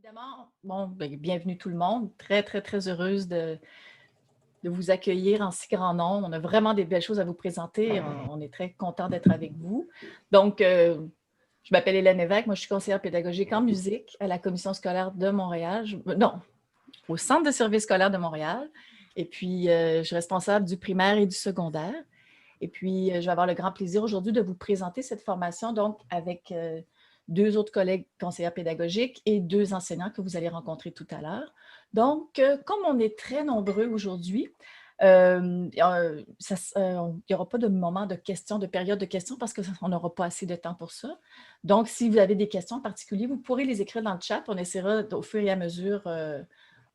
Évidemment, bon, ben, bienvenue tout le monde. Très, très, très heureuse de vous accueillir en si grand nombre. On a vraiment des belles choses à vous présenter. On est très content d'être avec vous. Donc, je m'appelle Hélène Lévesque. Moi, je suis conseillère pédagogique en musique à la Commission scolaire de Montréal. Non, au Centre de services scolaires de Montréal. Et puis, je suis responsable du primaire et du secondaire. Et puis, je vais avoir le grand plaisir aujourd'hui de vous présenter cette formation, donc avec deux autres collègues conseillers pédagogiques et deux enseignants que vous allez rencontrer tout à l'heure. Donc, comme on est très nombreux aujourd'hui, il n'y aura pas de moment de questions, de période de questions parce qu'on n'aura pas assez de temps pour ça. Donc, si vous avez des questions en particulier, vous pourrez les écrire dans le chat. On essaiera au fur et à mesure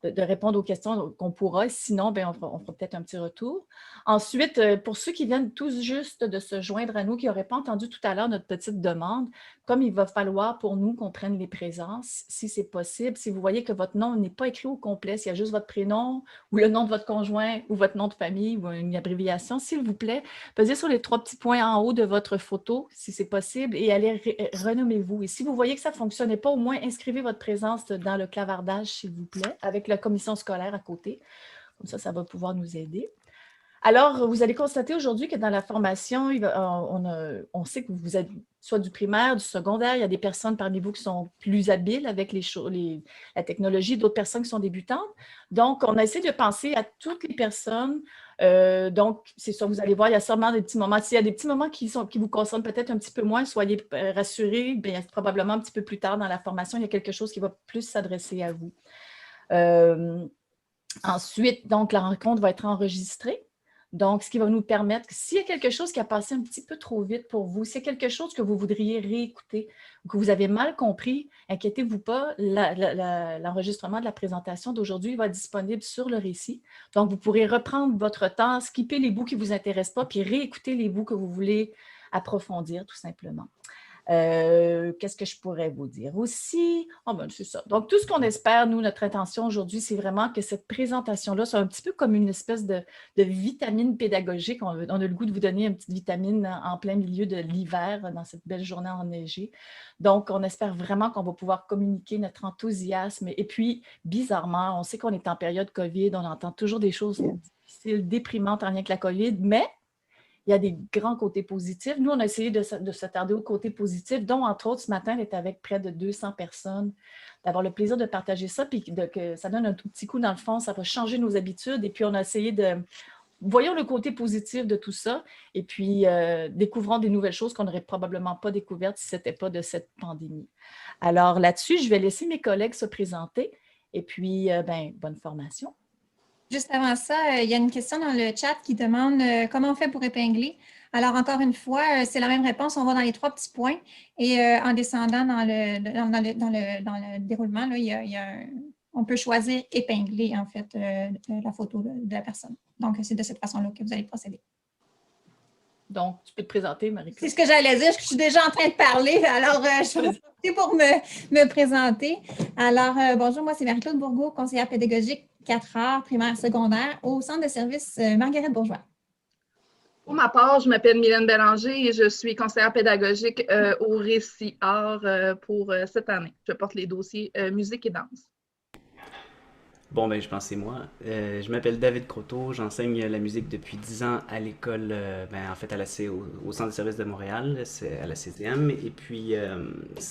de répondre aux questions qu'on pourra. Sinon, ben, on fera peut-être un petit retour. Ensuite, pour ceux qui viennent tous juste de se joindre à nous, qui n'auraient pas entendu tout à l'heure notre petite demande, comme il va falloir pour nous qu'on prenne les présences, si c'est possible, si vous voyez que votre nom n'est pas écrit au complet, s'il y a juste votre prénom ou le nom de votre conjoint ou votre nom de famille ou une abréviation, s'il vous plaît, pesez sur les trois petits points en haut de votre photo, si c'est possible, et allez renommez-vous. Et si vous voyez que ça ne fonctionnait pas, au moins inscrivez votre présence dans le clavardage, s'il vous plaît, avec la commission scolaire à côté. Comme ça va pouvoir nous aider. Alors, vous allez constater aujourd'hui que dans la formation, on sait que vous êtes soit du primaire, du secondaire. Il y a des personnes parmi vous qui sont plus habiles avec la technologie, d'autres personnes qui sont débutantes. Donc, on a essayé de penser à toutes les personnes. Donc, c'est ça, vous allez voir, il y a sûrement des petits moments. S'il y a des petits moments qui vous concernent peut-être un petit peu moins, soyez rassurés. Bien, probablement un petit peu plus tard dans la formation, il y a quelque chose qui va plus s'adresser à vous. Ensuite, donc, la rencontre va être enregistrée. Donc, ce qui va nous permettre, s'il y a quelque chose qui a passé un petit peu trop vite pour vous, s'il y a quelque chose que vous voudriez réécouter ou que vous avez mal compris, inquiétez-vous pas, l'enregistrement de la présentation d'aujourd'hui va être disponible sur le récit. Donc, vous pourrez reprendre votre temps, skipper les bouts qui ne vous intéressent pas, puis réécouter les bouts que vous voulez approfondir, tout simplement. Qu'est-ce que je pourrais vous dire aussi? Oh ben, c'est ça. Donc, tout ce qu'on espère, nous, notre intention aujourd'hui, c'est vraiment que cette présentation-là soit un petit peu comme une espèce de vitamine pédagogique. On a le goût de vous donner une petite vitamine en plein milieu de l'hiver, dans cette belle journée enneigée. Donc, on espère vraiment qu'on va pouvoir communiquer notre enthousiasme. Et puis, bizarrement, on sait qu'on est en période COVID, on entend toujours des choses difficiles, déprimantes en lien avec la COVID, mais il y a des grands côtés positifs. Nous, on a essayé de s'attarder aux côtés positifs, dont, entre autres, ce matin, d'être avec près de 200 personnes, d'avoir le plaisir de partager ça, puis que ça donne un tout petit coup dans le fond, ça va changer nos habitudes. Et puis, on a essayé de... Voyons le côté positif de tout ça, et puis découvrons des nouvelles choses qu'on n'aurait probablement pas découvertes si ce n'était pas de cette pandémie. Alors là-dessus, je vais laisser mes collègues se présenter, et puis, bonne formation. Juste avant ça, il y a une question dans le chat qui demande comment on fait pour épingler. Alors, encore une fois, c'est la même réponse. On va dans les trois petits points et en descendant dans le déroulement, là, on peut choisir épingler, en fait, la photo de la personne. Donc, c'est de cette façon-là que vous allez procéder. Donc, tu peux te présenter, Marie-Claude. C'est ce que j'allais dire. Je suis déjà en train de parler. Alors, je vais profiter pour me présenter. Alors, bonjour, moi, c'est Marie-Claude Bourgault, conseillère pédagogique 4 heures, primaire, secondaire, au centre de service Marguerite Bourgeois. Pour ma part, je m'appelle Mylène Bélanger et je suis conseillère pédagogique au Récit Art pour cette année. Je porte les dossiers musique et danse. Bon, ben, je pense que c'est moi. Je m'appelle David Croteau, j'enseigne la musique depuis 10 ans à l'école, en fait, au Centre de services de Montréal, c'est à la CTM. Et puis,